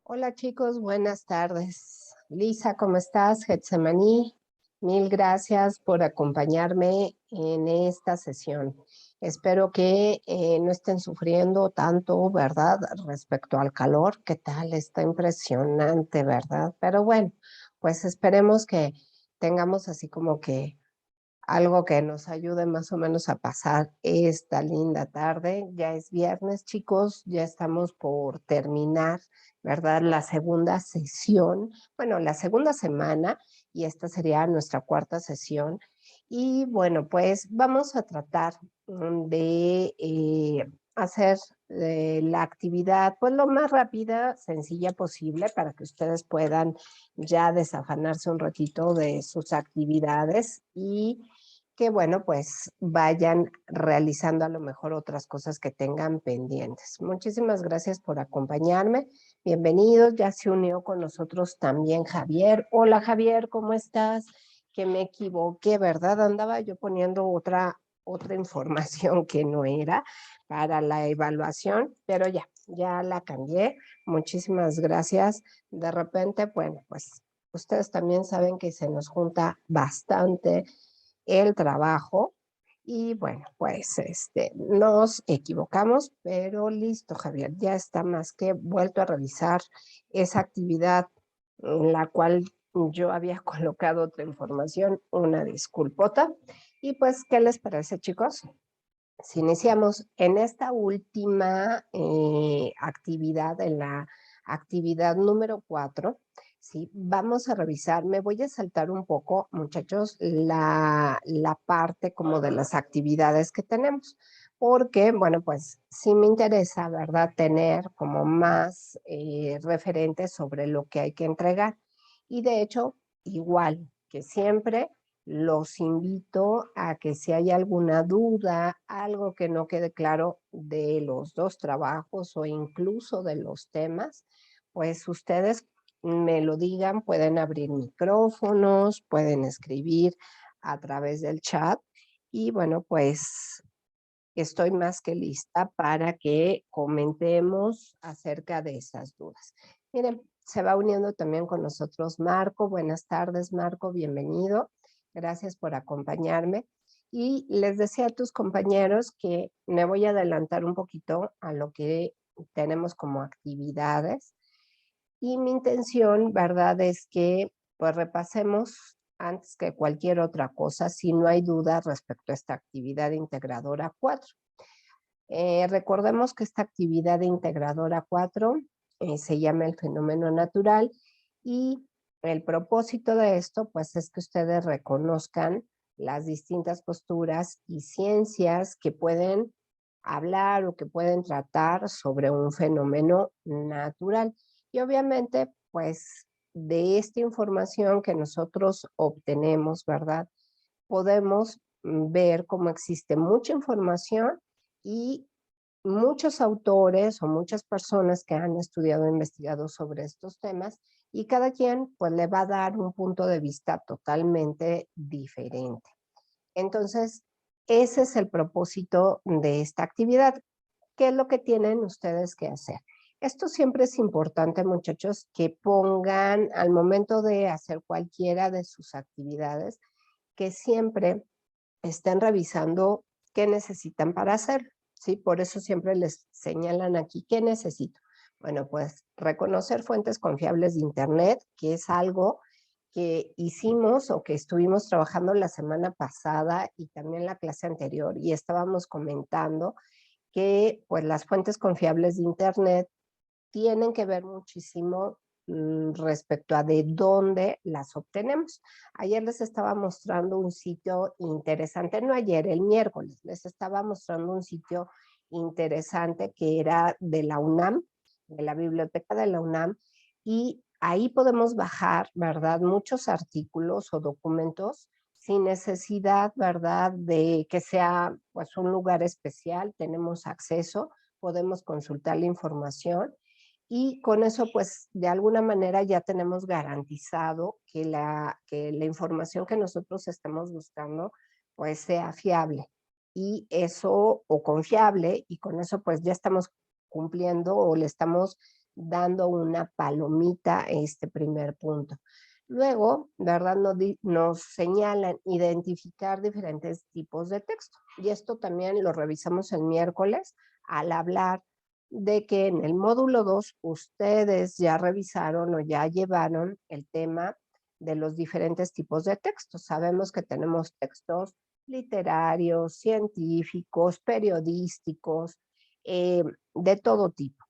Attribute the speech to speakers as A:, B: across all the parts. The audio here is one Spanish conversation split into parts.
A: Hola chicos, buenas tardes. Lisa, ¿cómo estás? Getsemaní, mil gracias por acompañarme en esta sesión. Espero que no estén sufriendo tanto, ¿verdad? Respecto al calor, ¿qué tal? Está impresionante, ¿verdad? Pero bueno, pues esperemos que tengamos así como que algo que nos ayude más o menos a pasar esta linda tarde. Ya es viernes, chicos, ya estamos por terminar, ¿verdad? La segunda sesión, bueno, la segunda semana, y esta sería nuestra cuarta sesión. Y bueno, pues vamos a tratar de hacer la actividad, pues lo más rápida, sencilla posible, para que ustedes puedan ya desafanarse un ratito de sus actividades y que bueno, pues vayan realizando a lo mejor otras cosas que tengan pendientes. Muchísimas gracias por acompañarme. Bienvenidos, ya se unió con nosotros también Javier. Hola Javier, ¿cómo estás? Que me equivoqué, ¿verdad? Andaba yo poniendo otra información que no era para la evaluación, pero ya la cambié. Muchísimas gracias. De repente, bueno, pues ustedes también saben que se nos junta bastante el trabajo y bueno, pues nos equivocamos, pero listo, Javier, ya está más que vuelto a revisar esa actividad en la cual yo había colocado otra información, una disculpota. Y pues, ¿qué les parece, chicos? Si iniciamos en esta última actividad, en la actividad número 4, ¿sí? Vamos a revisar, me voy a saltar un poco, muchachos, la parte como de las actividades que tenemos, porque, bueno, pues sí me interesa, ¿verdad?, tener como más referentes sobre lo que hay que entregar. Y de hecho, igual que siempre, los invito a que si hay alguna duda, algo que no quede claro de los dos trabajos o incluso de los temas, pues ustedes me lo digan, pueden abrir micrófonos, pueden escribir a través del chat y bueno, pues estoy más que lista para que comentemos acerca de esas dudas. Miren, se va uniendo también con nosotros Marco. Buenas tardes, Marco, bienvenido. Gracias por acompañarme. Y les decía a tus compañeros que me voy a adelantar un poquito a lo que tenemos como actividades. Y mi intención, ¿verdad?, es que pues repasemos antes que cualquier otra cosa, si no hay duda respecto a esta actividad integradora 4. Recordemos que esta actividad integradora 4 se llama el fenómeno natural y el propósito de esto pues es que ustedes reconozcan las distintas posturas y ciencias que pueden hablar o que pueden tratar sobre un fenómeno natural. Y obviamente pues de esta información que nosotros obtenemos, ¿verdad? Podemos ver cómo existe mucha información y muchos autores o muchas personas que han estudiado e investigado sobre estos temas y cada quien pues le va a dar un punto de vista totalmente diferente. Entonces, ese es el propósito de esta actividad. ¿Qué es lo que tienen ustedes que hacer? Esto siempre es importante, muchachos, que pongan al momento de hacer cualquiera de sus actividades, que siempre estén revisando qué necesitan para hacerlo, ¿sí? Por eso siempre les señalan aquí, ¿qué necesito? Bueno, pues reconocer fuentes confiables de Internet, que es algo que hicimos o que estuvimos trabajando la semana pasada y también la clase anterior, y estábamos comentando que pues las fuentes confiables de Internet tienen que ver muchísimo respecto a de dónde las obtenemos. Ayer les estaba mostrando un sitio interesante, no ayer, el miércoles, les estaba mostrando un sitio interesante que era de la UNAM, de la biblioteca de la UNAM, y ahí podemos bajar, ¿verdad?, muchos artículos o documentos sin necesidad, ¿verdad?, de que sea pues un lugar especial, tenemos acceso, podemos consultar la información y con eso, pues, de alguna manera ya tenemos garantizado que la información que nosotros estemos buscando, pues, sea fiable. Y eso, o confiable, y con eso, pues, ya estamos cumpliendo o le estamos dando una palomita a este primer punto. Luego, ¿verdad? Nos señalan identificar diferentes tipos de texto. Y esto también lo revisamos el miércoles al hablar de que en el módulo 2 ustedes ya revisaron o ya llevaron el tema de los diferentes tipos de textos. Sabemos que tenemos textos literarios, científicos, periodísticos, de todo tipo.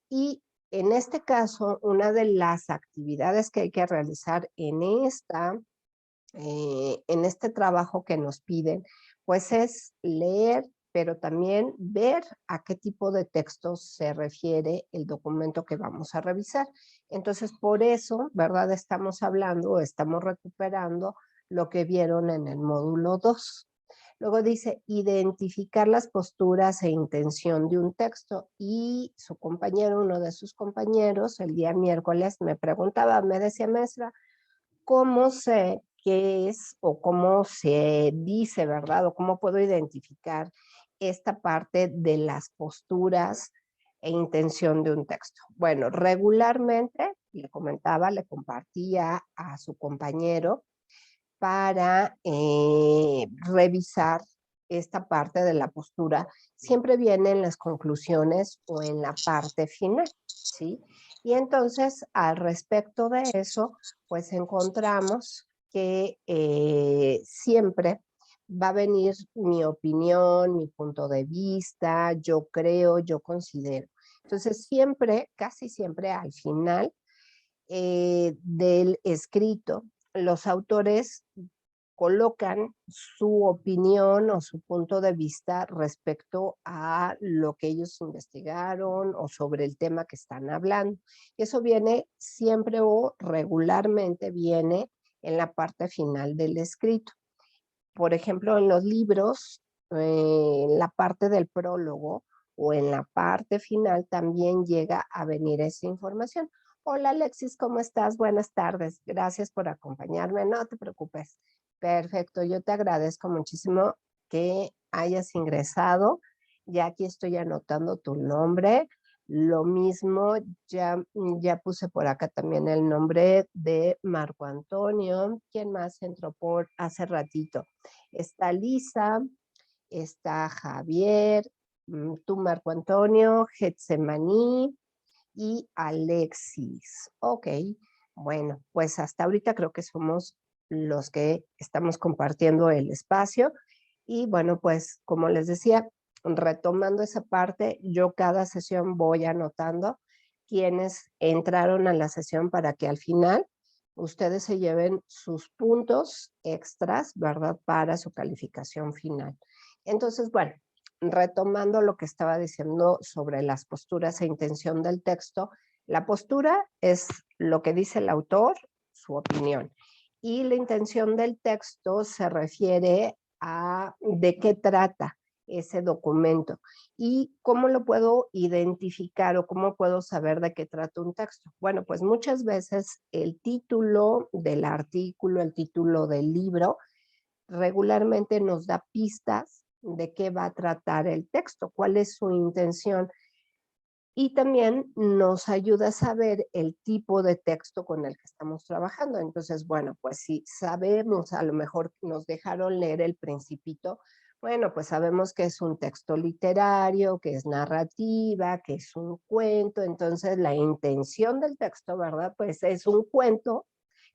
A: Y en este caso, una de las actividades que hay que realizar en este trabajo que nos piden, pues es leer, pero también ver a qué tipo de textos se refiere el documento que vamos a revisar. Entonces, por eso, ¿verdad? Estamos hablando o estamos recuperando lo que vieron en el módulo 2. Luego dice identificar las posturas e intención de un texto y su compañero, uno de sus compañeros, el día miércoles me preguntaba, me decía, maestra, ¿cómo sé qué es o cómo se dice, verdad? O cómo puedo identificar esta parte de las posturas e intención de un texto. Bueno, regularmente, le comentaba, le compartía a su compañero para revisar esta parte de la postura. Siempre viene en las conclusiones o en la parte final, ¿sí? Y entonces, al respecto de eso, pues encontramos que siempre va a venir mi opinión, mi punto de vista, yo creo, yo considero. Entonces, siempre, casi siempre al final del escrito, los autores colocan su opinión o su punto de vista respecto a lo que ellos investigaron o sobre el tema que están hablando. Y eso viene siempre o regularmente viene en la parte final del escrito. Por ejemplo, en los libros, en la parte del prólogo o en la parte final también llega a venir esa información. Hola Alexis, ¿cómo estás? Buenas tardes. Gracias por acompañarme. No te preocupes. Perfecto, yo te agradezco muchísimo que hayas ingresado. Ya aquí estoy anotando tu nombre. Lo mismo, ya puse por acá también el nombre de Marco Antonio. ¿Quién más entró por hace ratito? Está Lisa, está Javier, tú Marco Antonio, Getsemaní y Alexis. Ok, bueno, pues hasta ahorita creo que somos los que estamos compartiendo el espacio. Y bueno, pues como les decía, retomando esa parte, yo cada sesión voy anotando quienes entraron a la sesión para que al final ustedes se lleven sus puntos extras, ¿verdad? Para su calificación final. Entonces, bueno, retomando lo que estaba diciendo sobre las posturas e intención del texto, la postura es lo que dice el autor, su opinión, y la intención del texto se refiere a de qué trata ese documento y cómo lo puedo identificar o cómo puedo saber de qué trata un texto. Bueno, pues muchas veces el título del artículo, el título del libro, regularmente nos da pistas de qué va a tratar el texto, cuál es su intención. Y también nos ayuda a saber el tipo de texto con el que estamos trabajando. Entonces, bueno, pues si sabemos, a lo mejor nos dejaron leer El Principito, bueno, pues sabemos que es un texto literario, que es narrativa, que es un cuento. Entonces, la intención del texto, ¿verdad? Pues es un cuento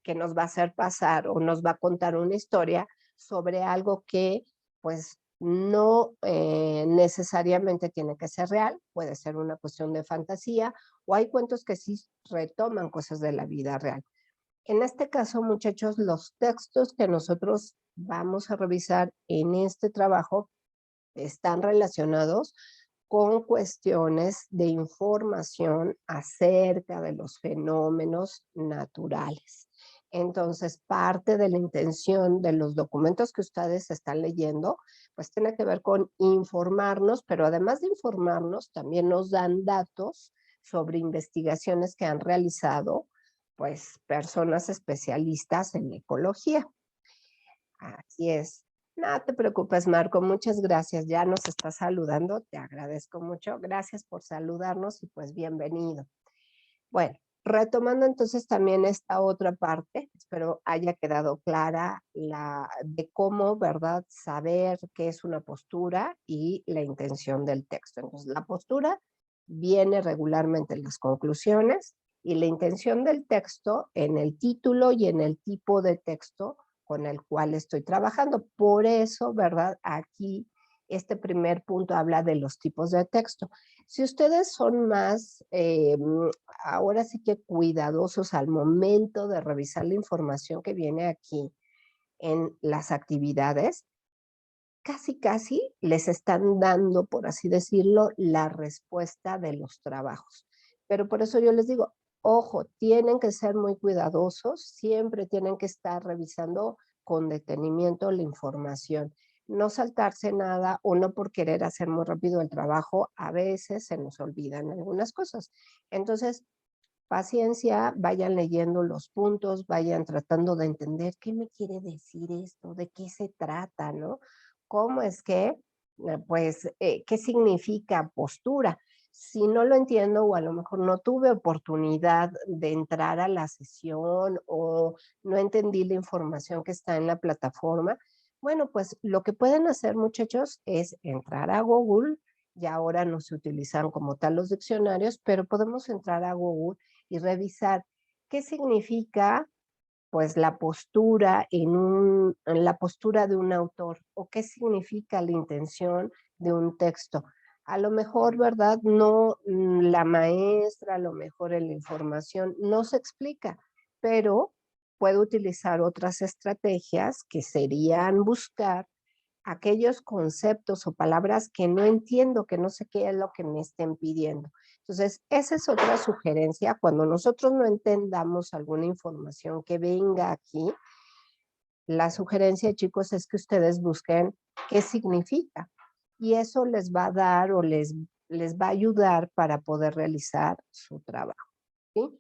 A: que nos va a hacer pasar o nos va a contar una historia sobre algo que, pues, no necesariamente tiene que ser real, puede ser una cuestión de fantasía, o hay cuentos que sí retoman cosas de la vida real. En este caso, muchachos, los textos que nosotros vamos a revisar en este trabajo están relacionados con cuestiones de información acerca de los fenómenos naturales. Entonces, parte de la intención de los documentos que ustedes están leyendo, pues tiene que ver con informarnos, pero además de informarnos, también nos dan datos sobre investigaciones que han realizado, pues, personas especialistas en ecología. Así es. No te preocupes, Marco, muchas gracias. Ya nos está saludando, te agradezco mucho. Gracias por saludarnos y pues bienvenido. Bueno, retomando entonces también esta otra parte, espero haya quedado clara la de cómo, ¿verdad?, saber qué es una postura y la intención del texto. Entonces, la postura viene regularmente en las conclusiones y la intención del texto en el título y en el tipo de texto con el cual estoy trabajando. Por eso, ¿verdad?, aquí este primer punto habla de los tipos de texto. Si ustedes son más, ahora sí que cuidadosos al momento de revisar la información que viene aquí en las actividades, casi, casi les están dando, por así decirlo, la respuesta de los trabajos. Pero por eso yo les digo, ojo, tienen que ser muy cuidadosos, siempre tienen que estar revisando con detenimiento la información. No saltarse nada o no por querer hacer muy rápido el trabajo, a veces se nos olvidan algunas cosas. Entonces, paciencia, vayan leyendo los puntos, vayan tratando de entender qué me quiere decir esto, de qué se trata, ¿no? ¿Cómo es que, pues, qué significa postura? Si no lo entiendo o a lo mejor no tuve oportunidad de entrar a la sesión o no entendí la información que está en la plataforma, bueno, pues lo que pueden hacer, muchachos, es entrar a Google. Ya ahora no se utilizan como tal los diccionarios, pero podemos entrar a Google y revisar qué significa pues la postura en la postura de un autor o qué significa la intención de un texto. A lo mejor, ¿verdad? No, la maestra, a lo mejor en la información no se explica, pero puede utilizar otras estrategias que serían buscar aquellos conceptos o palabras que no entiendo, que no sé qué es lo que me estén pidiendo. Entonces, esa es otra sugerencia. Cuando nosotros no entendamos alguna información que venga aquí, la sugerencia, chicos, es que ustedes busquen qué significa. Y eso les va a dar o les va a ayudar para poder realizar su trabajo. ¿Sí?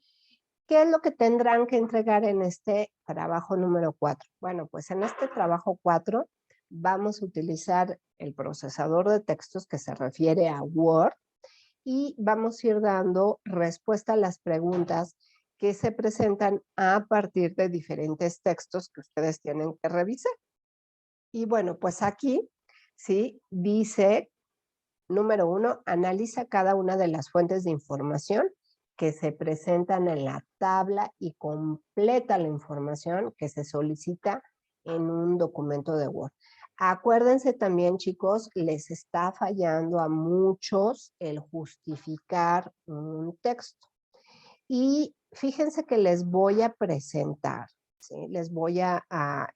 A: ¿Qué es lo que tendrán que entregar en este trabajo número 4? Bueno, pues en este trabajo 4 vamos a utilizar el procesador de textos que se refiere a Word y vamos a ir dando respuesta a las preguntas que se presentan a partir de diferentes textos que ustedes tienen que revisar. Y bueno, pues aquí, sí, dice número 1, analiza cada una de las fuentes de información que se presentan en la tabla y completa la información que se solicita en un documento de Word. Acuérdense también, chicos, les está fallando a muchos el justificar un texto. Y fíjense que les voy a presentar, ¿sí? Les voy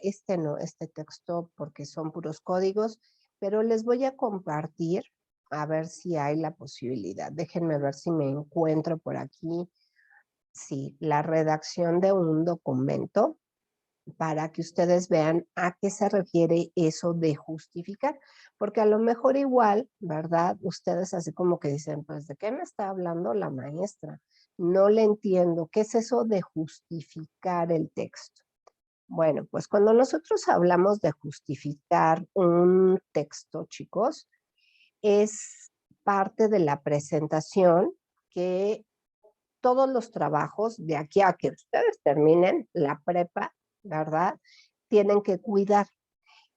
A: este texto porque son puros códigos, pero les voy a compartir a ver si hay la posibilidad. Déjenme ver si me encuentro por aquí. Sí, la redacción de un documento para que ustedes vean a qué se refiere eso de justificar, porque a lo mejor igual, ¿verdad? Ustedes así como que dicen, pues, ¿de qué me está hablando la maestra? No le entiendo, ¿qué es eso de justificar el texto? Bueno, pues cuando nosotros hablamos de justificar un texto, chicos, es parte de la presentación que todos los trabajos de aquí a que ustedes terminen la prepa, ¿verdad? Tienen que cuidar.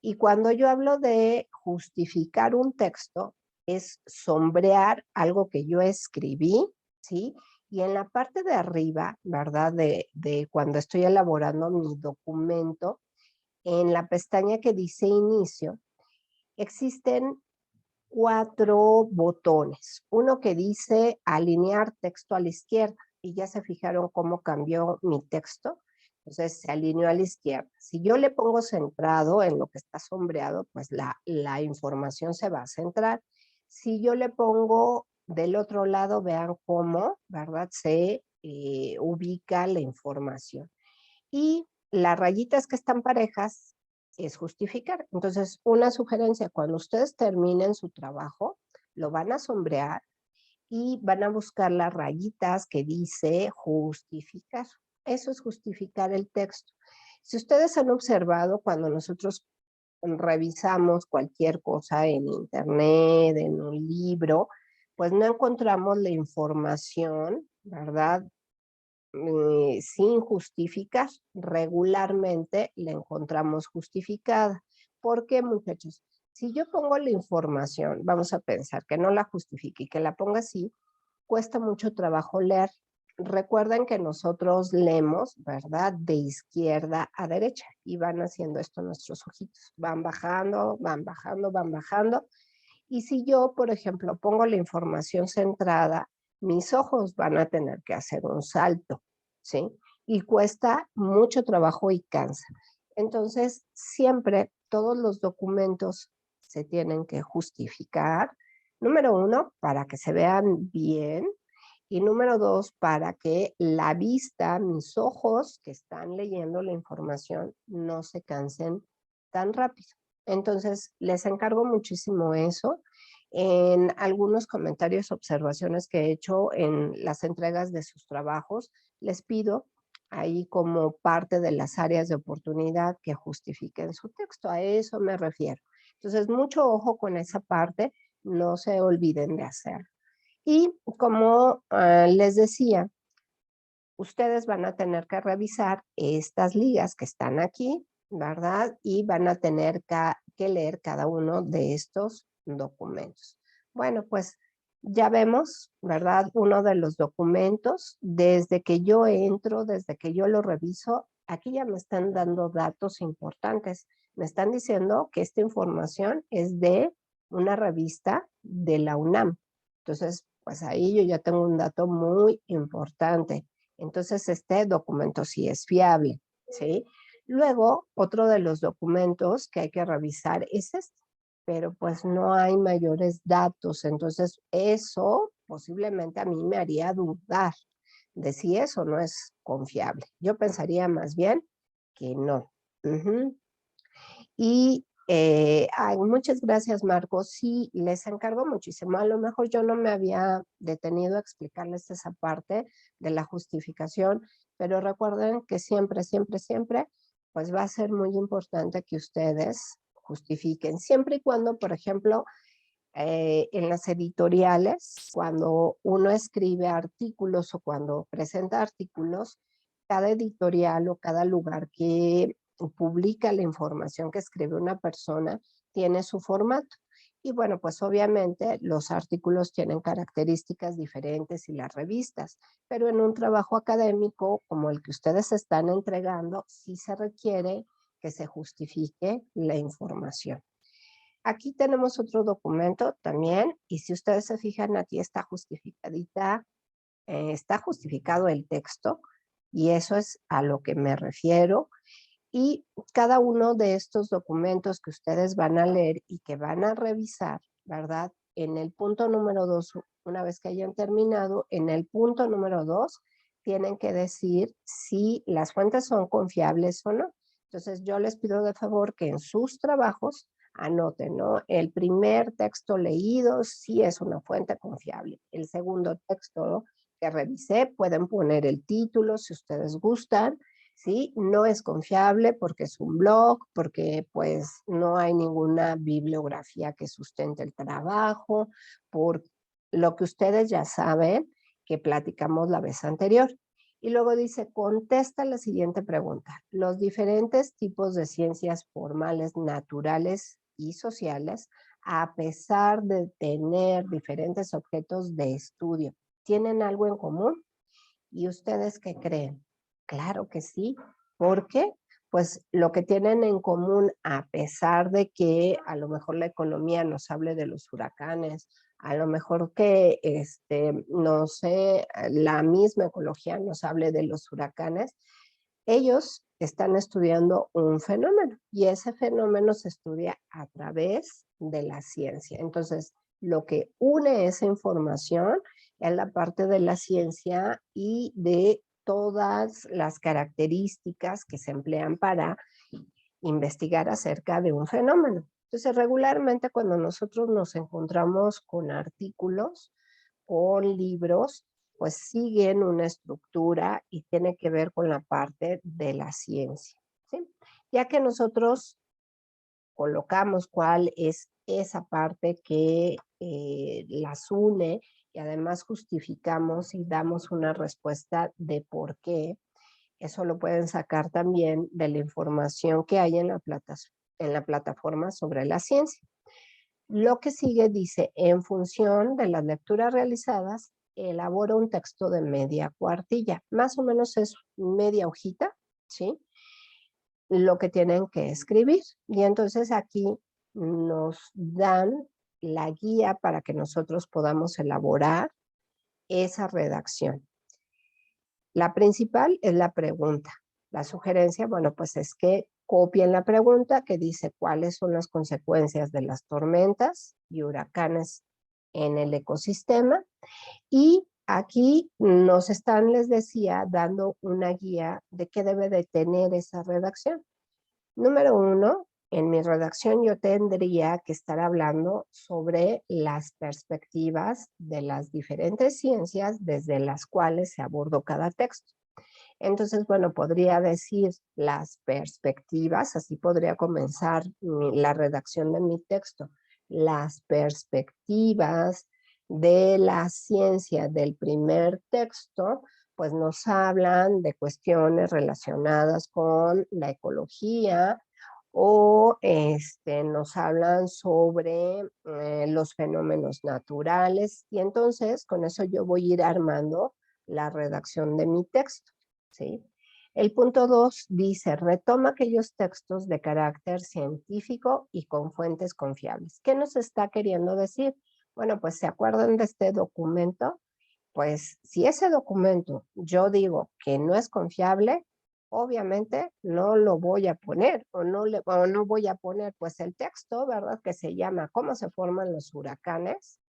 A: Y cuando yo hablo de justificar un texto, es sombrear algo que yo escribí, ¿sí? Y en la parte de arriba, ¿verdad? De cuando estoy elaborando mi documento, en la pestaña que dice inicio, existen 4 botones. Uno que dice alinear texto a la izquierda y ya se fijaron cómo cambió mi texto. Entonces se alineó a la izquierda. Si yo le pongo centrado en lo que está sombreado, pues la información se va a centrar. Si yo le pongo del otro lado, vean cómo, ¿verdad? Se ubica la información. Y las rayitas que están parejas es justificar. Entonces, una sugerencia, cuando ustedes terminen su trabajo, lo van a sombrear y van a buscar las rayitas que dice justificar. Eso es justificar el texto. Si ustedes han observado cuando nosotros revisamos cualquier cosa en internet, en un libro, pues no encontramos la información, ¿verdad? sin justificar. Regularmente la encontramos justificada. ¿Por qué, muchachos? Si yo pongo la información, vamos a pensar que no la justifique y que la ponga así, cuesta mucho trabajo leer. Recuerden que nosotros leemos, ¿verdad? De izquierda a derecha y van haciendo esto nuestros ojitos. Van bajando, van bajando, van bajando. Y si yo, por ejemplo, pongo la información centrada, mis ojos van a tener que hacer un salto, ¿sí? Y cuesta mucho trabajo y cansa. Entonces, siempre todos los documentos se tienen que justificar. Número uno, para que se vean bien. Y número dos, para que la vista, mis ojos que están leyendo la información, no se cansen tan rápido. Entonces, les encargo muchísimo eso. En algunos comentarios, observaciones que he hecho en las entregas de sus trabajos, les pido ahí como parte de las áreas de oportunidad que justifiquen su texto. A eso me refiero. Entonces, mucho ojo con esa parte, no se olviden de hacerlo. Y como les decía, ustedes van a tener que revisar estas ligas que están aquí, ¿verdad? Y van a tener que leer cada uno de estos documentos. Bueno, pues ya vemos, ¿verdad? Uno de los documentos, desde que yo entro, desde que yo lo reviso, aquí ya me están dando datos importantes. Me están diciendo que esta información es de una revista de la UNAM. Entonces, pues ahí yo ya tengo un dato muy importante. Entonces, este documento sí es fiable, ¿sí? Luego, otro de los documentos que hay que revisar es este, pero pues no hay mayores datos. Entonces, eso posiblemente a mí me haría dudar de si eso no es confiable. Yo pensaría más bien que no. Ujú. Y ay, muchas gracias, Marcos. Sí, les encargo muchísimo. A lo mejor yo no me había detenido a explicarles esa parte de la justificación, pero recuerden que siempre, siempre, siempre, pues va a ser muy importante que ustedes justifiquen, siempre y cuando, por ejemplo, en las editoriales, cuando uno escribe artículos o cuando presenta artículos, cada editorial o cada lugar que publica la información que escribe una persona tiene su formato. Y bueno, pues obviamente los artículos tienen características diferentes y las revistas, pero en un trabajo académico como el que ustedes están entregando, sí se requiere que se justifique la información. Aquí tenemos otro documento también, y si ustedes se fijan, aquí está justificadita, está justificado el texto, y eso es a lo que me refiero. Y cada uno de estos documentos que ustedes van a leer y que van a revisar, ¿verdad? En el punto número 2, una vez que hayan terminado, en el punto número 2, tienen que decir si las fuentes son confiables o no. Entonces, yo les pido de favor que en sus trabajos anoten, ¿no? El primer texto leído sí es una fuente confiable. El segundo texto que revisé, pueden poner el título si ustedes gustan, ¿sí? No es confiable porque es un blog, porque pues no hay ninguna bibliografía que sustente el trabajo, por lo que ustedes ya saben que platicamos la vez anterior. Y luego dice, contesta la siguiente pregunta. Los diferentes tipos de ciencias formales, naturales y sociales, a pesar de tener diferentes objetos de estudio, ¿tienen algo en común? ¿Y ustedes qué creen? Claro que sí. ¿Por qué? Pues lo que tienen en común, a pesar de que a lo mejor la economía nos hable de los huracanes, a lo mejor que, no sé, la misma ecología nos hable de los huracanes, ellos están estudiando un fenómeno y ese fenómeno se estudia a través de la ciencia. Entonces, lo que une esa información es la parte de la ciencia y de todas las características que se emplean para investigar acerca de un fenómeno. Entonces, regularmente cuando nosotros nos encontramos con artículos, con libros, pues siguen una estructura y tiene que ver con la parte de la ciencia, ¿sí? Ya que nosotros colocamos cuál es esa parte que las une y además justificamos y damos una respuesta de por qué. Eso lo pueden sacar también de la información que hay en la plataforma sobre la ciencia. Lo que sigue dice, en función de las lecturas realizadas, elabora un texto de media cuartilla. Más o menos es media hojita, ¿sí? Lo que tienen que escribir. Y entonces aquí nos dan la guía para que nosotros podamos elaborar esa redacción. La principal es la pregunta. La sugerencia, bueno, pues es que copien la pregunta que dice cuáles son las consecuencias de las tormentas y huracanes en el ecosistema. Y aquí nos están, les decía, dando una guía de qué debe de tener esa redacción. Número 1, en mi redacción yo tendría que estar hablando sobre las perspectivas de las diferentes ciencias desde las cuales se abordó cada texto. Entonces, bueno, podría decir las perspectivas, así podría comenzar la redacción de mi texto. Las perspectivas de la ciencia del primer texto, pues nos hablan de cuestiones relacionadas con la ecología o nos hablan sobre los fenómenos naturales y entonces con eso yo voy a ir armando la redacción de mi texto. ¿Sí? El punto 2 dice, retoma aquellos textos de carácter científico y con fuentes confiables. ¿Qué nos está queriendo decir? Bueno, pues ¿se acuerdan de este documento? Pues si ese documento yo digo que no es confiable, obviamente no lo voy a poner o no voy a poner pues el texto, ¿verdad? Que se llama ¿Cómo se forman los huracanes?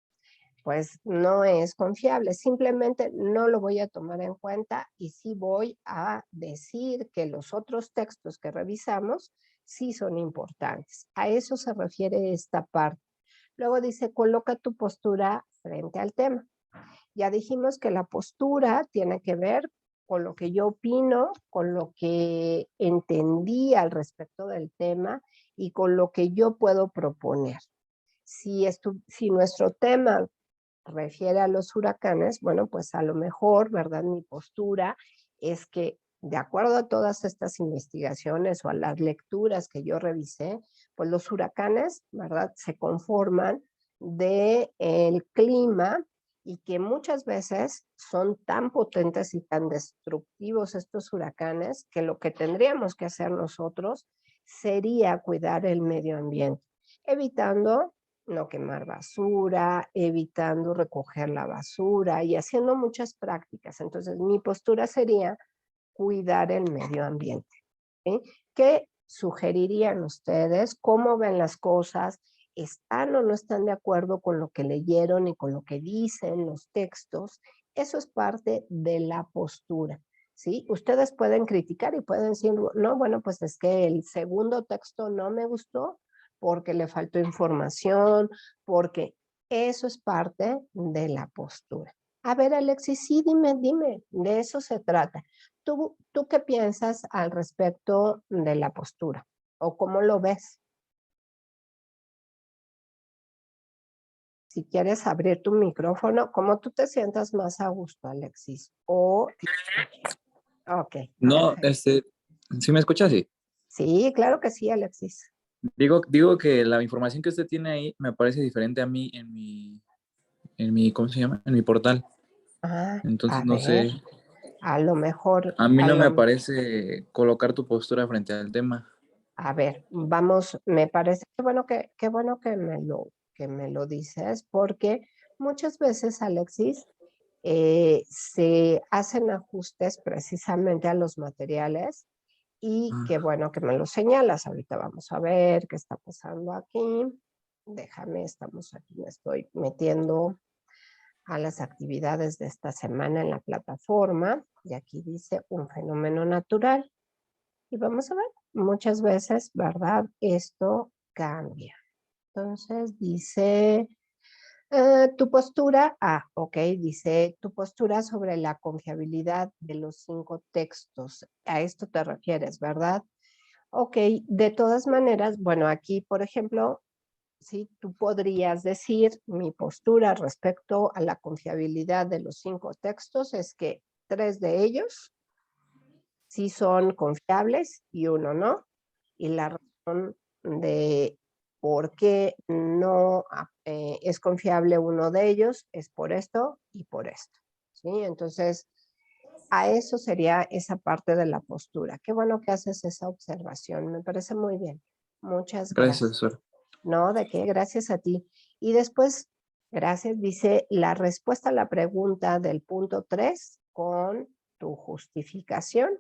A: Pues no es confiable, simplemente no lo voy a tomar en cuenta y sí voy a decir que los otros textos que revisamos sí son importantes. A eso se refiere esta parte. Luego dice, coloca tu postura frente al tema. Ya dijimos que la postura tiene que ver con lo que yo opino, con lo que entendí al respecto del tema y con lo que yo puedo proponer. Si nuestro tema refiere a los huracanes, bueno, pues a lo mejor, ¿verdad? Mi postura es que de acuerdo a todas estas investigaciones o a las lecturas que yo revisé, pues los huracanes, ¿verdad? Se conforman del clima y que muchas veces son tan potentes y tan destructivos estos huracanes que lo que tendríamos que hacer nosotros sería cuidar el medio ambiente, evitando no quemar basura, evitando recoger la basura y haciendo muchas prácticas. Entonces, mi postura sería cuidar el medio ambiente. ¿Sí? ¿Qué sugerirían ustedes? ¿Cómo ven las cosas? ¿Están o no están de acuerdo con lo que leyeron y con lo que dicen los textos? Eso es parte de la postura. ¿Sí? Ustedes pueden criticar y pueden decir, no, bueno, pues es que el segundo texto no me gustó, porque le faltó información, porque eso es parte de la postura. A ver, Alexis, sí, dime, de eso se trata. ¿Tú qué piensas al respecto de la postura? ¿O cómo lo ves? Si quieres abrir tu micrófono, como tú te sientas más a gusto, Alexis. Ok,
B: No,
A: perfecto.
B: ¿sí me escucha? Sí.
A: Sí, claro que sí, Alexis.
B: Digo que la información que usted tiene ahí me parece diferente a mí en mi, ¿cómo se llama? En mi portal.
A: Ah,
B: Entonces,
A: a
B: no
A: ver,
B: sé,
A: a lo mejor,
B: a mí no me aparece colocar tu postura frente al tema.
A: a ver, vamos, me parece qué bueno que me lo dices, porque muchas veces, Alexis, se hacen ajustes precisamente a los materiales y qué
B: Ah,
A: bueno que me lo señalas. Ahorita vamos a ver qué está pasando aquí. Déjame, estamos aquí, me estoy metiendo a las actividades de esta semana en la plataforma y aquí dice un fenómeno natural. Y vamos a ver, muchas veces, ¿verdad? Esto cambia. Entonces dice, tu postura, ok, dice tu postura sobre la confiabilidad de los 5 textos. A esto te refieres, ¿verdad? Ok, de todas maneras, bueno, aquí, por ejemplo, ¿sí? Tú podrías decir, mi postura respecto a la confiabilidad de los 5 textos es que 3 de ellos sí son confiables y uno no. Y la razón de por qué no es confiable uno de ellos es por esto y por esto. ¿Sí? Entonces, a eso sería esa parte de la postura. Qué bueno que haces esa observación, me parece muy bien. Muchas
B: Gracias,
A: gracias.
B: profesor.
A: No, ¿de qué? Gracias a ti. Y después, gracias, dice la respuesta a la pregunta del punto 3 con tu justificación,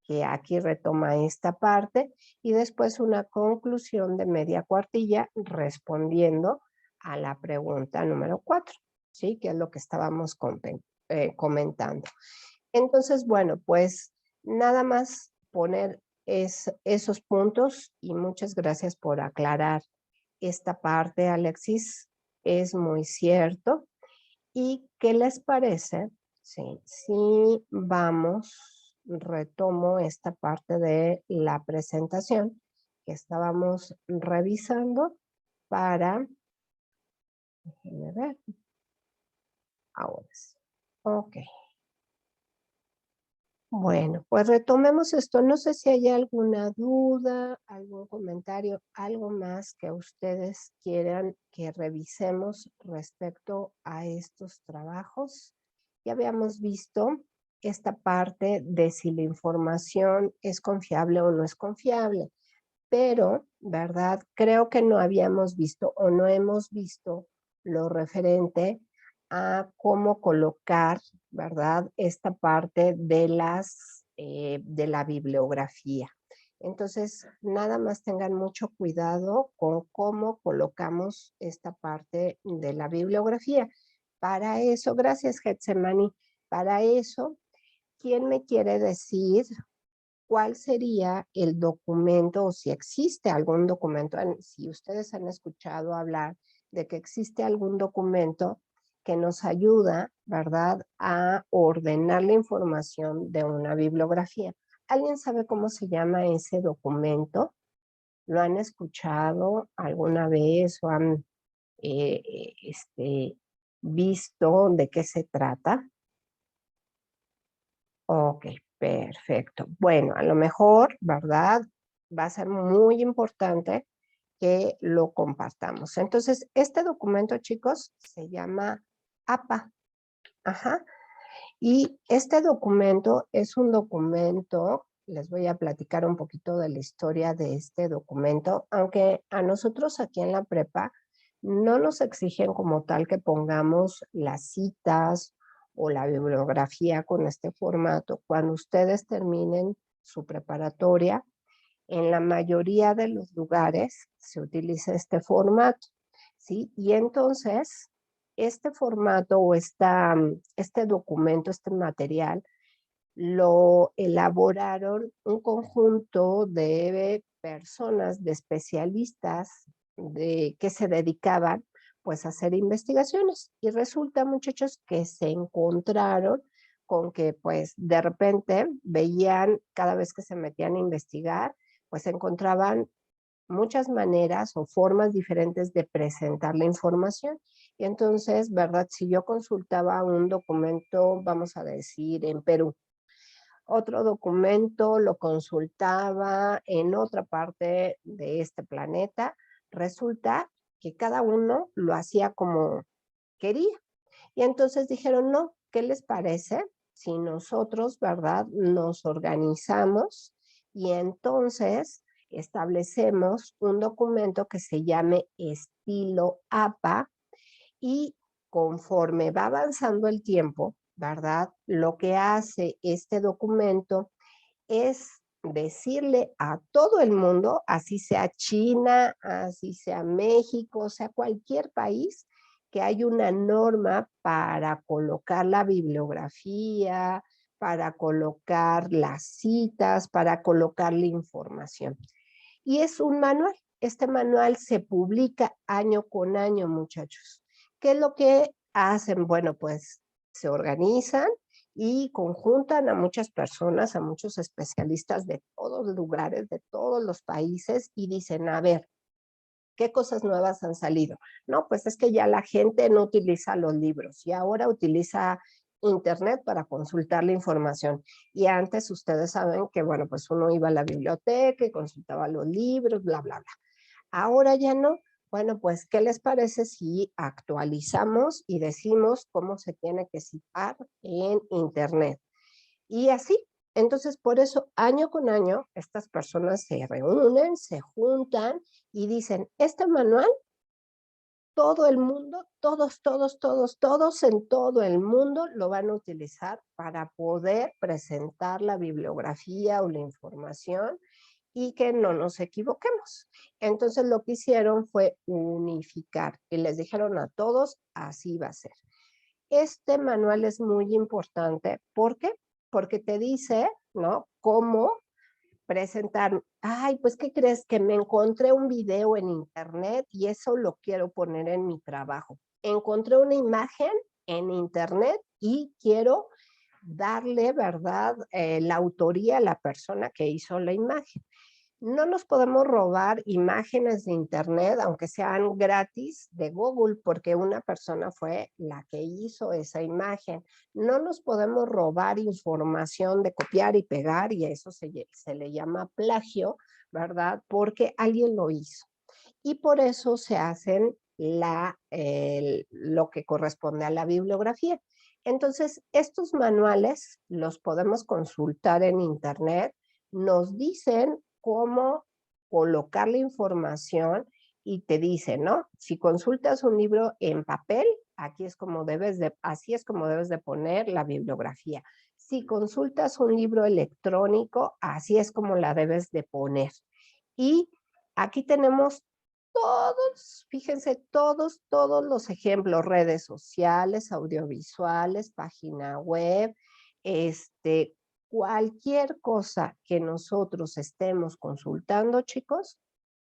A: que aquí retoma esta parte, y después una conclusión de media cuartilla respondiendo a la pregunta número 4, ¿sí? Que es lo que estábamos comentando. Entonces, bueno, pues nada más poner esos puntos y muchas gracias por aclarar esta parte, Alexis. Es muy cierto. ¿Y qué les parece? Sí, sí, vamos, retomo esta parte de la presentación que estábamos revisando para, déjenme ver, ahora sí. Ok. Bueno, pues retomemos esto. No sé si hay alguna duda, algún comentario, algo más que ustedes quieran que revisemos respecto a estos trabajos. Ya habíamos visto esta parte de si la información es confiable o no es confiable, pero, ¿verdad? Creo que no habíamos visto o no hemos visto lo referente a cómo colocar, ¿verdad? Esta parte de de la bibliografía. Entonces, nada más tengan mucho cuidado con cómo colocamos esta parte de la bibliografía. Para eso, gracias Getsemani, para eso, ¿quién me quiere decir cuál sería el documento o si existe algún documento, si ustedes han escuchado hablar de que existe algún documento que nos ayuda, ¿verdad?, a ordenar la información de una bibliografía. ¿Alguien sabe cómo se llama ese documento? ¿Lo han escuchado alguna vez o han visto de qué se trata? Ok, perfecto. Bueno, a lo mejor, ¿verdad? Va a ser muy importante que lo compartamos. Entonces, este documento, chicos, se llama APA. Ajá. Y este documento es un documento, les voy a platicar un poquito de la historia de este documento, aunque a nosotros aquí en la prepa no nos exigen como tal que pongamos las citas o la bibliografía con este formato. Cuando ustedes terminen su preparatoria, en la mayoría de los lugares se utiliza este formato, ¿sí? Y entonces, este formato o este documento, este material, lo elaboraron un conjunto de personas, de especialistas que se dedicaban pues a hacer investigaciones. Y resulta, muchachos, que se encontraron con que pues de repente veían cada vez que se metían a investigar, pues encontraban muchas maneras o formas diferentes de presentar la información. Y entonces, ¿verdad? Si yo consultaba un documento, vamos a decir, en Perú, otro documento lo consultaba en otra parte de este planeta, resulta que cada uno lo hacía como quería. Y entonces dijeron, no, ¿qué les parece si nosotros, verdad, nos organizamos y entonces establecemos un documento que se llame estilo APA y conforme va avanzando el tiempo, ¿verdad? Lo que hace este documento es decirle a todo el mundo, así sea China, así sea México, o sea cualquier país, que hay una norma para colocar la bibliografía, para colocar las citas, para colocar la información. Y es un manual. Este manual se publica año con año, muchachos. ¿Qué es lo que hacen? Bueno, pues se organizan y conjuntan a muchas personas, a muchos especialistas de todos los lugares, de todos los países y dicen, a ver, ¿Qué cosas nuevas han salido? No, pues es que ya la gente no utiliza los libros y ahora utiliza internet para consultar la información. Y antes ustedes saben que, bueno, pues uno iba a la biblioteca y consultaba los libros, bla, bla, bla. Ahora ya no. Bueno, pues, ¿qué les parece si actualizamos y decimos cómo se tiene que citar en internet? Y así, entonces por eso año con año estas personas se reúnen, se juntan y dicen, este manual, todo el mundo, todos en todo el mundo lo van a utilizar para poder presentar la bibliografía o la información y que no nos equivoquemos. Entonces lo que hicieron fue unificar y les dijeron a todos, así va a ser. Este manual es muy importante, ¿por qué? Porque te dice, ¿no? Cómo presentar. Ay, pues, ¿qué crees? Que me encontré un video en internet y eso lo quiero poner en mi trabajo. Encontré una imagen en internet y quiero darle, ¿verdad? La autoría a la persona que hizo la imagen. No nos podemos robar imágenes de internet, aunque sean gratis, de Google, porque una persona fue la que hizo esa imagen. No nos podemos robar información de copiar y pegar, y eso se le llama plagio, ¿verdad? Porque alguien lo hizo. Y por eso se hacen lo que corresponde a la bibliografía. Entonces, estos manuales los podemos consultar en internet, nos dicen cómo colocar la información y te dicen, ¿no? Si consultas un libro en papel, así es como debes de poner la bibliografía. Si consultas un libro electrónico, así es como la debes de poner. Y aquí tenemos todos, fíjense, todos los ejemplos, redes sociales, audiovisuales, página web, cualquier cosa que nosotros estemos consultando, chicos,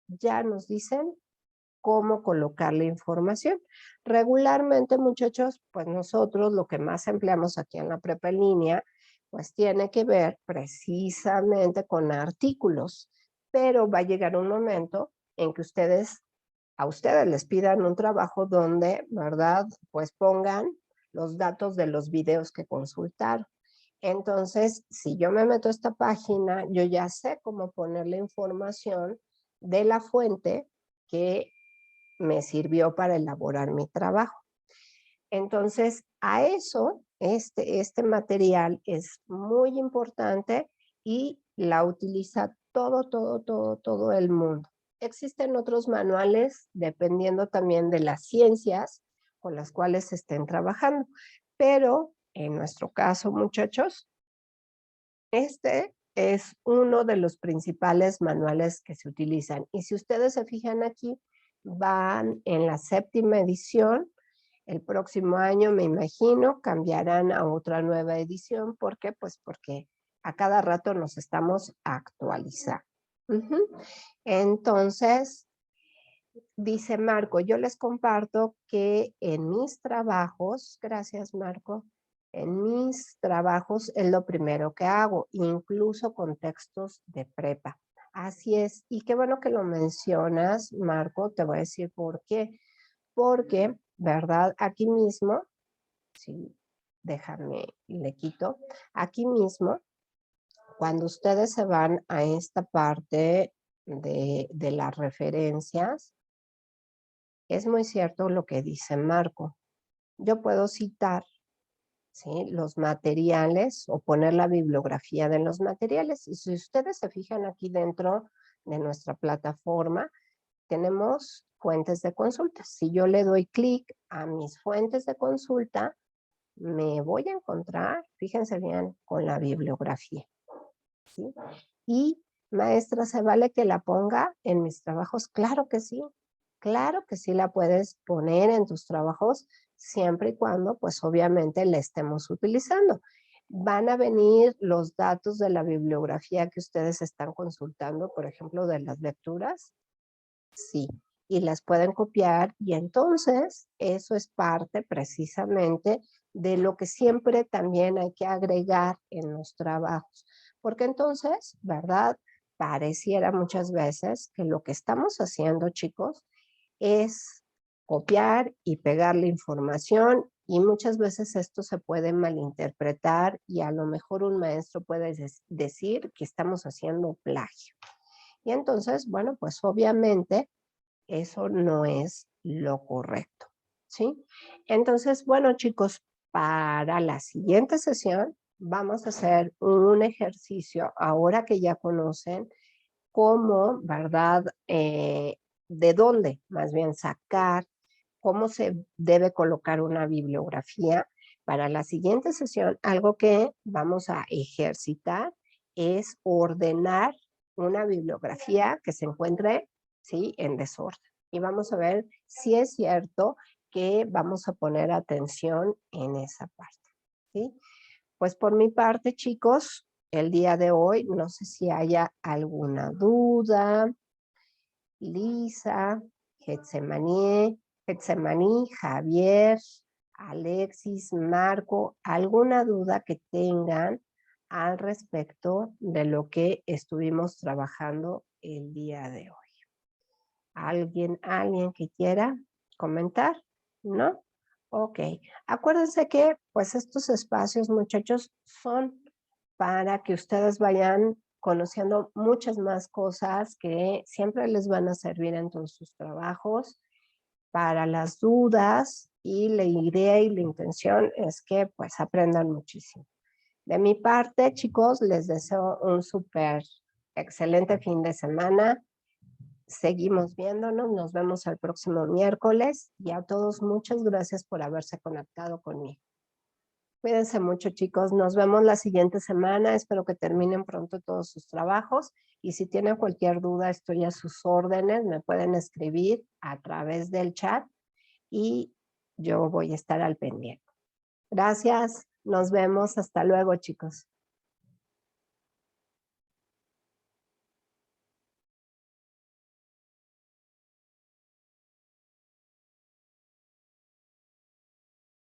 A: ya nos dicen cómo colocar la información. Regularmente, muchachos, pues nosotros lo que más empleamos aquí en la prepa en línea, pues tiene que ver precisamente con artículos, pero va a llegar un momento en que a ustedes les pidan un trabajo donde, ¿verdad? Pues pongan los datos de los videos que consultaron. Entonces, si yo me meto a esta página, yo ya sé cómo poner la información de la fuente que me sirvió para elaborar mi trabajo. Entonces, a eso, este material es muy importante y la utiliza todo el mundo. Existen otros manuales, dependiendo también de las ciencias con las cuales se estén trabajando, pero en nuestro caso, muchachos, este es uno de los principales manuales que se utilizan. Y si ustedes se fijan aquí, van en la 7ª edición. El próximo año, me imagino, cambiarán a otra nueva edición. ¿Por qué? Pues porque a cada rato nos estamos actualizando. Entonces, dice Marco, yo les comparto que en mis trabajos, gracias Marco, en mis trabajos es lo primero que hago, incluso con textos de prepa. Así es, y qué bueno que lo mencionas, Marco, te voy a decir por qué. Porque, ¿verdad? Aquí mismo, sí, déjame, le quito, aquí mismo, cuando ustedes se van a esta parte de las referencias, es muy cierto lo que dice Marco. Yo puedo citar, ¿sí?, los materiales o poner la bibliografía de los materiales. Y si ustedes se fijan aquí dentro de nuestra plataforma, tenemos fuentes de consulta. Si yo le doy clic a mis fuentes de consulta, me voy a encontrar, fíjense bien, con la bibliografía, ¿sí? Y, maestra, ¿se vale que la ponga en mis trabajos? Claro que sí la puedes poner en tus trabajos, siempre y cuando, pues obviamente, la estemos utilizando. Van a venir los datos de la bibliografía que ustedes están consultando, por ejemplo, de las lecturas. Sí, y las pueden copiar y entonces eso es parte precisamente de lo que siempre también hay que agregar en los trabajos, porque entonces, ¿verdad? Pareciera muchas veces que lo que estamos haciendo, chicos, es copiar y pegar la información, y muchas veces esto se puede malinterpretar y a lo mejor un maestro puede decir que estamos haciendo plagio. Y entonces, bueno, pues obviamente eso no es lo correcto, ¿sí? Entonces, bueno, chicos, para la siguiente sesión vamos a hacer un ejercicio, ahora que ya conocen cómo, ¿verdad? De dónde, más bien sacar, cómo se debe colocar una bibliografía. Para la siguiente sesión, algo que vamos a ejercitar es ordenar una bibliografía que se encuentre, ¿sí?, en desorden. Y vamos a ver si es cierto que vamos a poner atención en esa parte, ¿sí? Pues por mi parte, chicos, el día de hoy, no sé si haya alguna duda. Lisa, Getsemaní, Javier, Alexis, Marco, alguna duda que tengan al respecto de lo que estuvimos trabajando el día de hoy. ¿Alguien que quiera comentar? ¿No? Ok. Acuérdense que pues estos espacios, muchachos, son para que ustedes vayan conociendo muchas más cosas que siempre les van a servir en todos sus trabajos, para las dudas, y la idea y la intención es que pues aprendan muchísimo. De mi parte, chicos, les deseo un súper excelente fin de semana. Seguimos viéndonos, nos vemos el próximo miércoles y a todos muchas gracias por haberse conectado conmigo. Cuídense mucho, chicos. Nos vemos la siguiente semana. Espero que terminen pronto todos sus trabajos. Y si tienen cualquier duda, estoy a sus órdenes. Me pueden escribir a través del chat y yo voy a estar al pendiente. Gracias. Nos vemos. Hasta luego, chicos.